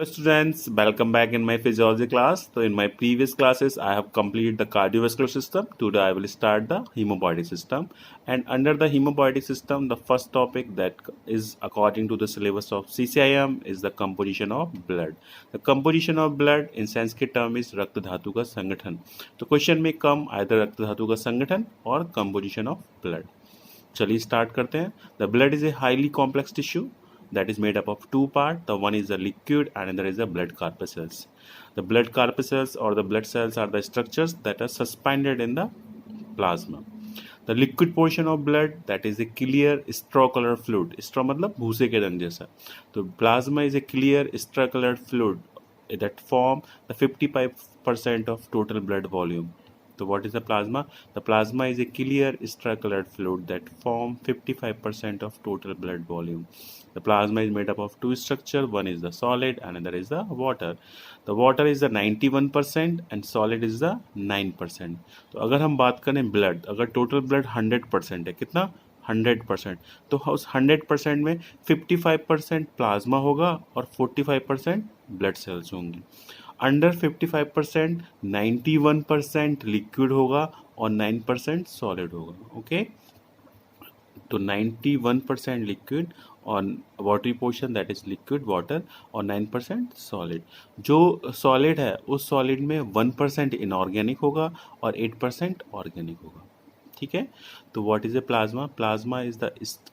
Students, welcome back in my physiology class. So in my previous classes, I have completed the cardiovascular system. Today I will start the hemobody system. And under the hemobody system, the first topic that is according to the syllabus of CCIM is the composition of blood. The composition of blood in Sanskrit term is रक्त धातु का संगठन. तो question में कम either रक्त धातु का संगठन और composition of blood. चलिए स्टार्ट करते हैं. The blood is a highly complex tissue that is made up of two parts. The one is the liquid and another is the blood corpuscles. The blood corpuscles or the blood cells are the structures that are suspended in the plasma. The liquid portion of blood that is a clear straw colored fluid. Straw मतलब भूसे के रंग जैसा. तो plasma is a clear straw colored fluid that form the 55% of total blood volume. So what is the plasma? The plasma is a clear straw colored fluid that form 55% of total blood volume. The plasma is made up of two structures. One is the solid and another is the water. The water is the 91% and solid is the 9%. तो अगर हम बात करें blood, अगर total blood 100% है, कितना 100%, तो उस 100% में 55% प्लाज्मा होगा और 45% ब्लड सेल्स होंगी. अंडर 55% 91% लिक्विड होगा और 9% सॉलिड होगा. ओके, तो 91% लिक्विड और watery portion that is liquid water और 9% सॉलिड. जो सॉलिड है उस सॉलिड में 1% इनऑर्गेनिक होगा और 8% ऑर्गेनिक होगा. ठीक है. तो what is a plasma? Plasma is the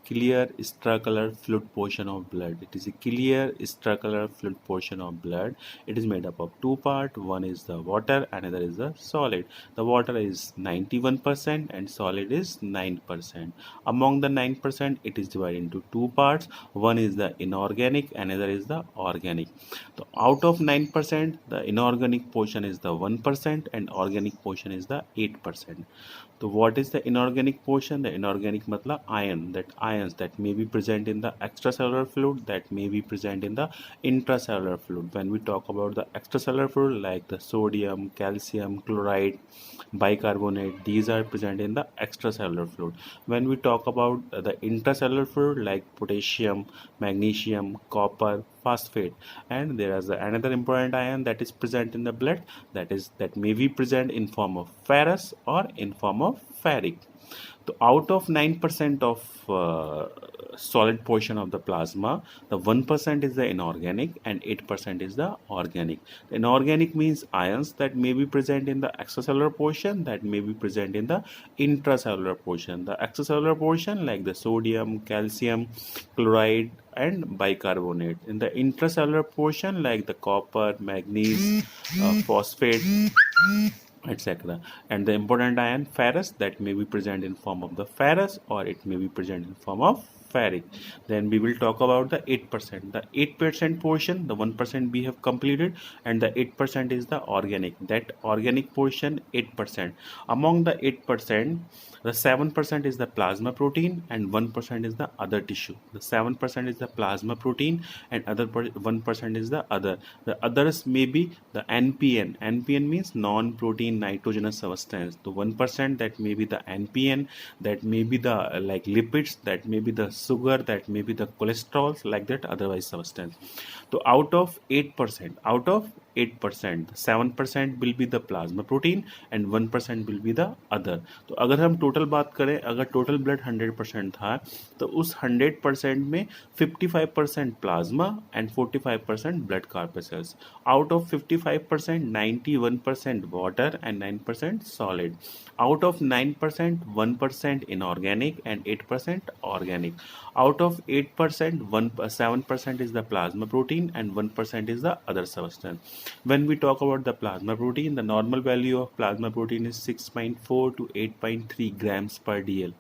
clear straw colour fluid portion of blood. It is a clear straw colour fluid portion of blood. It is made up of two parts. One is the water, another is the solid. The water is 91% and solid is 9%. Among the 9%, it is divided into two parts. One is the inorganic, another is the organic. So out of 9%, the inorganic portion is the 1% and organic portion is the 8%. So what is the inorganic portion? The inorganic मतलब ions that may be present in the extracellular fluid, that may be present in the intracellular fluid. When we talk about the extracellular fluid like the sodium, calcium, chloride, bicarbonate, these are present in the extracellular fluid. When we talk about the intracellular fluid like potassium, magnesium, copper, phosphate, and there is another important ion that is present in the blood, that may be present in form of ferrous or in form of ferric. So out of 9% of solid portion of the plasma, the 1% is the inorganic and 8% is the organic. The inorganic means ions that may be present in the extracellular portion, that may be present in the intracellular portion. The extracellular portion like the sodium, calcium, chloride and bicarbonate. In the intracellular portion like the copper, manganese, phosphate, etc. And the important ion ferrous that may be present in form of the ferrous or it may be present in form of ferric. Then we will talk about the 8%. The 8% portion, the 1% we have completed, and the 8% is the organic. That organic portion 8%. Among the 8%, the 7% is the plasma protein and 1% is the other tissue. The 7% is the plasma protein and 1% is the other. The others may be the NPN. NPN means non-protein nitrogenous substance. The 1% that may be the NPN, that may be the like lipids, that may be the sugar, that may be the cholesterol, like that otherwise substance. So out of 8%, 7% will be the plasma protein and 1% will be the other. तो अगर हम total बात करें, अगर total blood 100% था तो उस 100% में 55% plasma and 45% blood corpuscles. Out of 55% 91% water and 9% solid. Out of 9%, 1% inorganic and 8% organic. Out of 8%, 7% is the plasma protein and 1% is the other substance. When we talk about the plasma protein, the normal value of plasma protein is 6.4 to 8.3 grams per dl.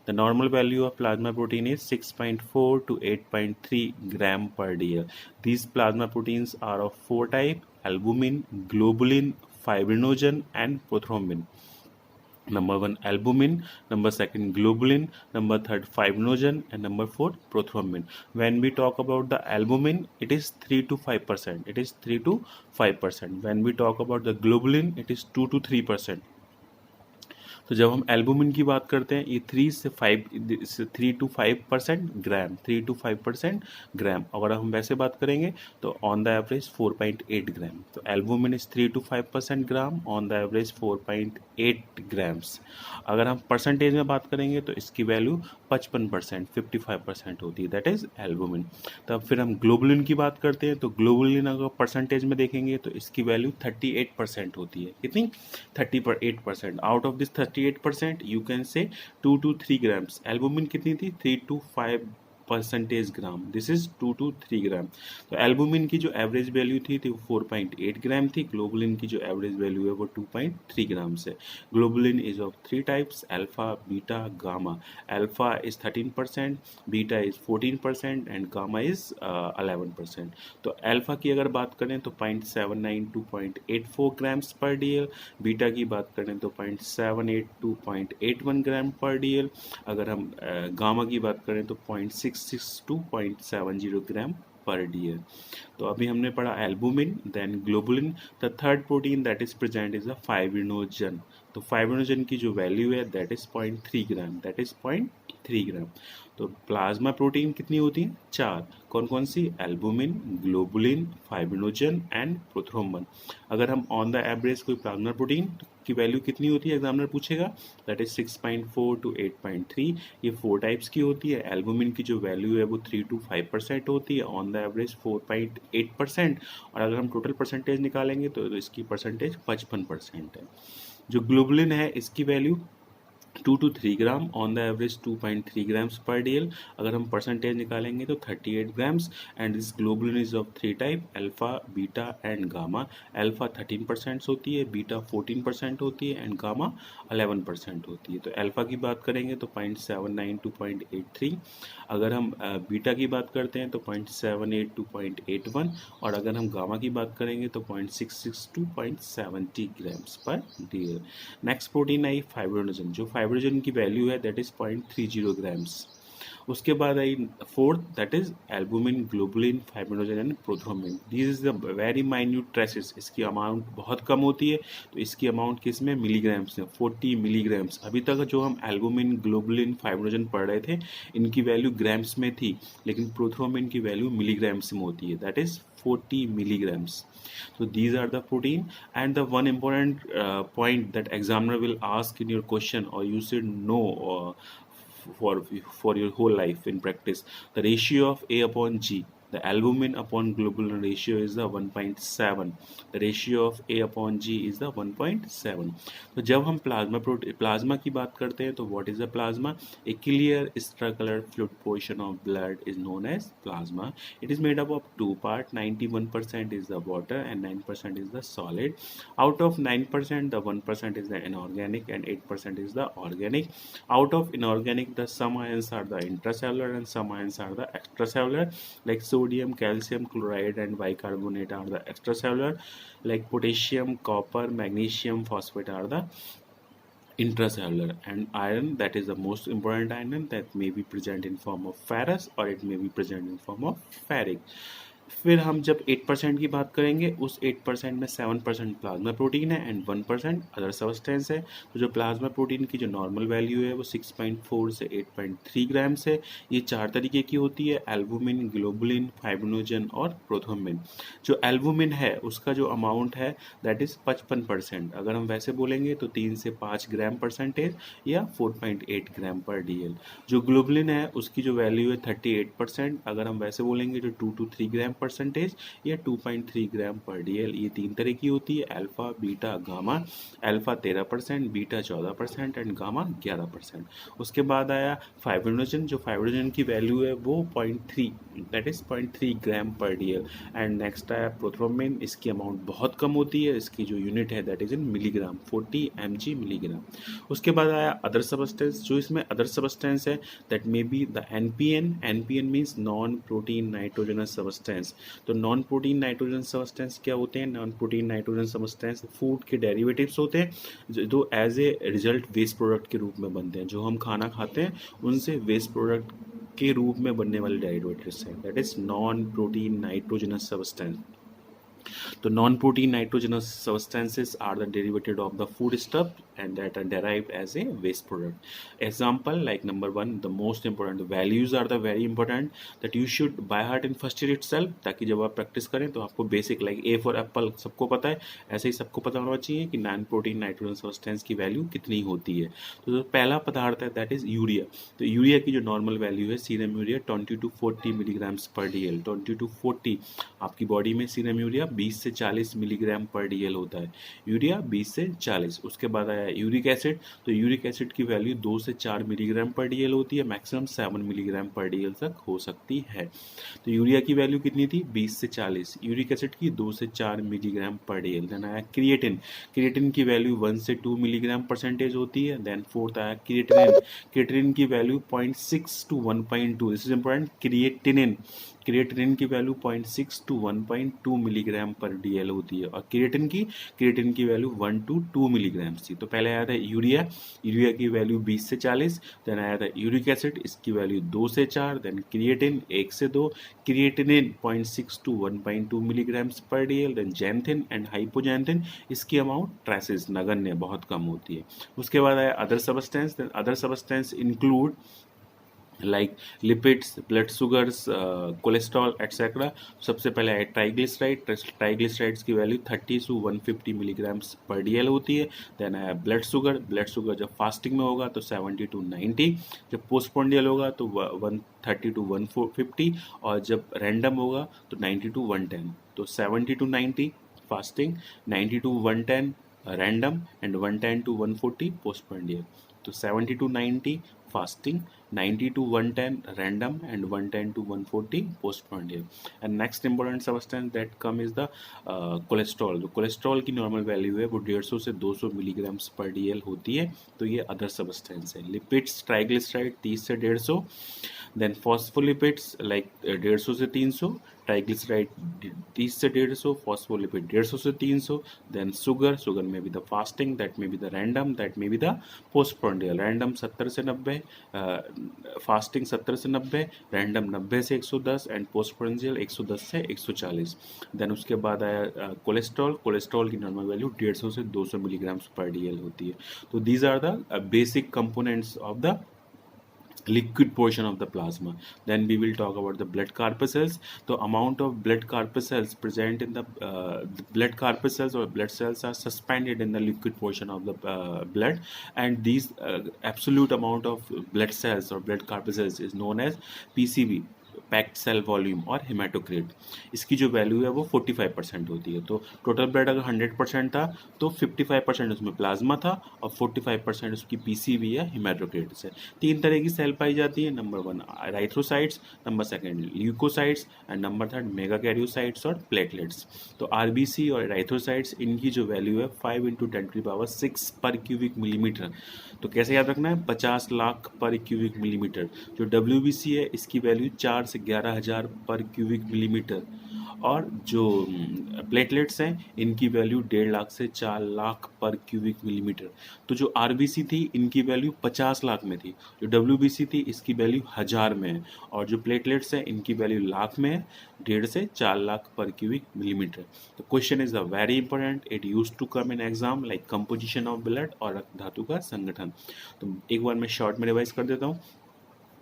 The normal value of plasma protein is 6.4 to 8.3 gram per dl. These plasma proteins are of four types: albumin, globulin, fibrinogen and prothrombin. Number 1 albumin, number 2 globulin, number 3 fibrinogen and number 4 prothrombin. When we talk about the albumin, it is 3 to 5%. It is 3 to 5%. When we talk about the globulin, it is 2 to 3%. तो जब हम albumin की बात करते हैं, ये 3 to 5% gram, 3 to 5% ग्राम। अगर हम वैसे बात करेंगे तो ऑन द एवरेज 4.8 ग्राम। तो albumin is 3 to 5% gram, on the average 4.8 grams. अगर हम परसेंटेज में बात करेंगे तो इसकी वैल्यू 55%, 55% होती है, दैट इज एल्बुमिन। तब फिर हम ग्लोबुलिन की बात करते हैं, तो ग्लोबुलिन अगर परसेंटेज में देखेंगे तो इसकी वैल्यू 38% होती है। कितनी? 38%। Out of this 38% you can say 2 to 3 grams. Albumin कितनी थी? 3 to 5% gram. This is 2 to 3 ग्राम। तो एल्बुमिन की जो एवरेज वैल्यू थी वो 4.8 ग्राम थी। ग्लोबुलिन की जो एवरेज वैल्यू है वो 2.3 ग्राम से। Globulin is of 3 types, alpha, beta, gamma. Alpha is 13%, beta is 14% and gamma is 11%। तो अल्फा की अगर बात करें तो 0.79 to 0.84 grams per DL, beta की बात करें तो 0.78 to 0.81 ग्राम पर डीएल, अगर हम गामा की बात करें तो 0.66 to 0.70 ग्राम पर डीएल। तो अभी हमने पढ़ा albumin, then globulin. The third protein that is present is a fibrinogen. तो फाइब्रिनोजन की जो वैल्यू है that is 0.3 gram, that is 0.3 gram. तो प्लाज्मा प्रोटीन कितनी होती है? 4। कौन कौन सी? Albumin, globulin, fibrinogen and prothrombin. अगर हम ऑन द एवरेज कोई प्लाज्मा प्रोटीन की वैल्यू कितनी होती है एग्जामिनर पूछेगा, दैट इज 6.4 to 8.3। ये 4 टाइप्स की होती है। एल्बुमिन की जो वैल्यू है वो 3 to 5% होती है, ऑन द एवरेज 4.8%। और अगर हम टोटल परसेंटेज निकालेंगे तो इसकी परसेंटेज 55% है। जो ग्लोबुलिन है इसकी value 2 to 3 gram, on the average 2.3 grams per DL. अगर हम परसेंटेज निकालेंगे तो 38 grams. And this globulin is of 3 type, alpha, beta and gamma. Alpha 13% होती है, बीटा 14% होती है एंड गामा 11% होती है। तो अल्फा की बात करेंगे तो 0.79 to 0.83। अगर हम बीटा की बात करते हैं तो 0.78 to 0.81। और अगर हम गामा की बात करेंगे तो 0.66 to 0.70 grams per DL. Next protein I fibrinogen. जो फाइब्रिनोजन की वैल्यू है दैट इज 0.30 ग्राम्स। उसके बाद I fourth that is albumin, globulin, fibrinogen and prothrombin. This is the very minute traces. इसकी अमाउंट बहुत कम होती है। तो इसकी अमाउंट किस में? मिलीग्राम्स में, 40 मिलीग्राम्स। अभी तक जो हम एल्बुमिन, ग्लोबुलिन, फाइब्रिनोजन पढ़ रहे थे इनकी वैल्यू ग्राम्स में थी, लेकिन प्रोथ्रोम्बिन की वैल्यू मिलीग्राम्स में होती है, that is 40 milligrams. So these are the protein. And the one important point that examiner will ask in your question, or you should know for your whole life in practice, the ratio of A upon G. The albumin upon globulin ratio is the 1.7. The ratio of A upon G is the 1.7. तो जब हम plasma की बात करते हैं तो what is the plasma? A clear structural fluid portion of blood is known as plasma. It is made up of two parts. 91% is the water and 9% is the solid. Out of 9%, the 1% is the inorganic and 8% is the organic. Out of inorganic, the some ions are the intracellular and some ions are the extracellular. Like sodium, calcium chloride and bicarbonate are the extracellular. Like potassium, copper, magnesium, phosphate are the intracellular. And iron, that is the most important iron, that may be present in form of ferrous or it may be present in form of ferric. फिर हम जब 8% की बात करेंगे, उस 8% में 7% plasma protein है and 1% other substance है। तो जो प्लाज्मा प्रोटीन की जो नॉर्मल वैल्यू है वो 6.4 से 8.3 ग्राम्स है। ये 4 तरीके की होती है, एल्बुमिन, ग्लोबुलिन, फाइब्रिनोजन और प्रोथ्रोम्बिन। जो एल्बुमिन है उसका जो अमाउंट है दैट इज 55%। अगर हम वैसे बोलेंगे तो 3 से 5 ग्राम परसेंटेज या 4.8 ग्राम पर डीएल। जो ग्लोबुलिन है उसकी जो वैल्यू है 38%। अगर हम वैसे बोलेंगे तो 2 to 3 ग्राम परसेंटेज या 2.3 ग्राम पर डीएल। ये 3 तरह की होती है, alpha, beta, gamma. Alpha 13%, beta 14% and gamma 11%। उसके बाद आया फाइब्रिनोजन। जो फाइब्रिनोजन की वैल्यू है वो 0.3, that is 0.3 gram per DL. And next आया प्रोथ्रोम्बिन। इसकी अमाउंट बहुत कम होती है, इसकी जो यूनिट है that is in milligram, 40 mg milligram. उसके बाद आया अदर सबस्टेंस। जो इसमें अदर सबस्टेंस है that may be the NPN. NPN means non protein nitrogenous substance. तो नॉन प्रोटीन नाइट्रोजन सबस्टेंस क्या होते हैं? Non protein nitrogen substance food के डेरिवेटिव्स होते हैं जो as a result waste product के रूप में बनते हैं। जो हम खाना खाते हैं उनसे वेस्ट प्रोडक्ट के रूप में बनने वाले डेरिवेटिव्स हैं, that is non protein nitrogenous substance. तो non protein nitrogenous substances are the derivative of the food stuff and that are derived as a waste product. Example like number one, the most important, the values are the very important that you should by heart in first year itself, ताकि जब आप practice करें तो आपको basic like A for Apple सबको पता है, ऐसे ही सबको पता होना चाहिए कि नॉन प्रोटीन नाइट्रोजन सब्सटेंस की वैल्यू कितनी होती है। तो जो पहला पदार्थ है दैट इज यूरिया। तो यूरिया की जो नॉर्मल वैल्यू है सीरम यूरिया 20 to 40 मिलीग्राम्स पर डीएल। 20 to 40 आपकी बॉडी में सीरम यूरिया 20 से 40 मिलीग्राम पर डीएल होता है, यूरिया 20 से 40। उसके बाद आया यूरिक एसिड। तो यूरिक एसिड की वैल्यू 2 से 4 मिलीग्राम पर डीएल होती है, मैक्सिमम 7 मिलीग्राम पर डीएल तक हो सकती है। तो यूरिया की वैल्यू कितनी थी 20 से 40, यूरिक एसिड की 2 से 4 मिलीग्राम पर डीएल। देन आया क्रिएटिन। क्रिएटिन की वैल्यू 1 से 2 मिलीग्राम परसेंटेज होती है। देन फोर्थ आया क्रिएटिनिन। क्रिएटिनिन की value 0.6 to 1.2, this is important. Creatinine की वैल्यू 0.6 to 1.2 मिलीग्राम पर डीएल होती है। और क्रिएटिन की वैल्यू 1 to 2 मिलीग्राम थी। तो पहले आया था यूरिया की वैल्यू 20 से 40। देन आया था यूरिक एसिड, इसकी वैल्यू 2 से 4। देन क्रिएटिन 1 से 2। क्रिएटिनिन 0.6 to 1.2 मिलीग्राम पर डीएल। देन जैंथिन एंड हाइपोजैंथिन, इसकी अमाउंट ट्रेसेस नगण्य बहुत कम होती है। उसके बाद आया other substance. Then other substance include like lipids, blood sugars, cholesterol etcetera. सबसे पहले है ट्राइग्लिसराइड। ट्राइग्लिसराइड्स की वैल्यू 30 से 150 मिलीग्राम्स पर डीएल होती है। देन है ब्लड शुगर जब फास्टिंग में होगा तो 70 to 90, जब पोस्टपोंडियल होगा तो 130 to 150, और जब रैंडम होगा तो 90 to 110। तो 70 to 90 fasting, 90 to 110 random and 110 to 140 पोस्टपोंडियल। तो 70 to 90 fasting, 90 to 110 random and 110 to 140 postprandial. And next important substance that come is the cholesterol. जो कोलेस्ट्रॉल की नॉर्मल वैल्यू है वो 150 से 200 मिलीग्राम्स पर डीएल होती है। तो ये अदर सबस्टेंस है। लिपिड्स, ट्राइग्लिसराइड 30 से 150। देन फॉस्फोलिपिड्स लाइक 150 से 300। ट्राइग्लिसराइड 30 से 150, फॉस्फोलिपिड 150 से 300। देन शुगर में भी द फास्टिंग, दैट में भी द रैंडम, दैट में भी द पोस्टप्रांडियल। रैंडम 70 से 90, फास्टिंग 70 से 90, रैंडम 90 से 110 एंड पोस्टप्रांडियल 110 से 140। देन उसके बाद आया कोलेस्ट्रॉल की नॉर्मल वैल्यू 150 से 200 मिलीग्राम पर डीएल होती है। तो these are the basic components of the liquid portion of the plasma. Then we will talk about the blood corpuscles. The amount of blood corpuscles present in the blood corpuscles or blood cells are suspended in the liquid portion of the blood, and these absolute amount of blood cells or blood corpuscles is known as PCV, packed cell volume, और haematocrit. इसकी जो value है वो 45% होती है। तो total blood अगर 100% था तो 55% उसमें प्लाज्मा था और 45% उसकी पीसीवी या हेमाटोक्रिट्स है। 3 तरह की सेल पाई जाती है। Number 1 erythrocytes, number 2 leucocytes and number 3 megakaryocytes और प्लेटलेट्स। तो आरबीसी और एराइथ्रोसाइट्स, इनकी जो वैल्यू है 5 × 10⁻⁶ पर क्यूबिक मिलीमीटर। तो कैसे याद रखना है, 50 लाख पर क्यूबिक मिलीमीटर। जो डब्ल्यूबीसी है इसकी वैल्यू 4 से 11,000 पर क्यूबिक मिलीमीटर, और जो प्लेटलेट्स हैं इनकी वैल्यू 1.5 लाख से 4 लाख पर क्यूबिक मिलीमीटर। तो जो आरबीसी थी इनकी वैल्यू 50 लाख में थी, जो डब्ल्यूबीसी थी इसकी वैल्यू 1000 में है, और जो प्लेटलेट्स हैं इनकी वैल्यू लाख में है, 1.5 से 4 लाख पर क्यूबिक मिलीमीटर। तो question is a very important, it use to come in exam like composition of blood और रक्त धातु का संगठन। तो एक बार मैं शॉर्ट में रिवाइज कर देता हूँ।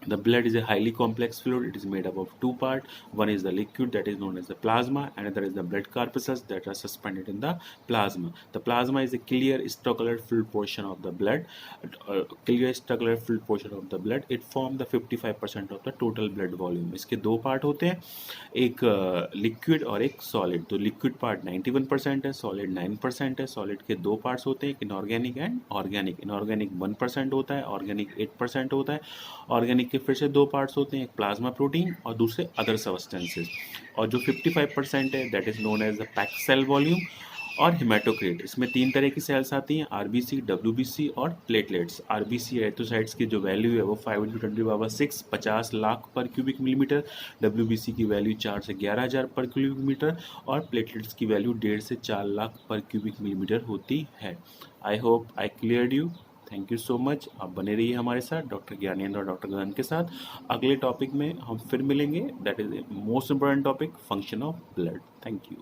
The blood is a highly complex fluid. It is made up of 2 parts. One is the liquid that is known as the plasma, and another is the blood corpuscles that are suspended in the plasma. The plasma is a clear straw-colored fluid portion of the blood. It forms the 55% of the total blood volume. इसके 2 part होते हैं, एक liquid और एक solid. तो liquid part 91% है, solid 9% है। Solid के 2 पार्ट्स होते हैं, इनऑर्गेनिक एंड ऑर्गेनिक। इनऑर्गेनिक 1% होता है, ऑर्गेनिक 8% होता है। ऑर्गेनिक के फिर से 2 पार्ट्स होते हैं, एक प्लाज्मा प्रोटीन और दूसरे अदर सब्सटेंसेस। और जो 55% है that is known as the packed cell volume और हेमाटोक्रिट। इसमें 3 तरह की सेल्स आती हैं, आरबीसी, डब्ल्यूबीसी और प्लेटलेट्स। आरबीसी एरिथ्रोसाइट्स की जो वैल्यू है वो 5 × 10⁻⁶ 50 lakh per cubic millimetre. WBC की वैल्यू 4 से 11,000 पर क्यूबिक मीटर, और प्लेटलेट्स की वैल्यू 1.5 से 4 लाख पर क्यूबिक मिलीमीटर होती है। I hope I cleared you. Thank you so much. आप बने रहिए हमारे साथ डॉक्टर ज्ञानेंद्र और डॉक्टर गगन के साथ। अगले टॉपिक में हम फिर मिलेंगे, that is most important topic, function of blood. Thank you.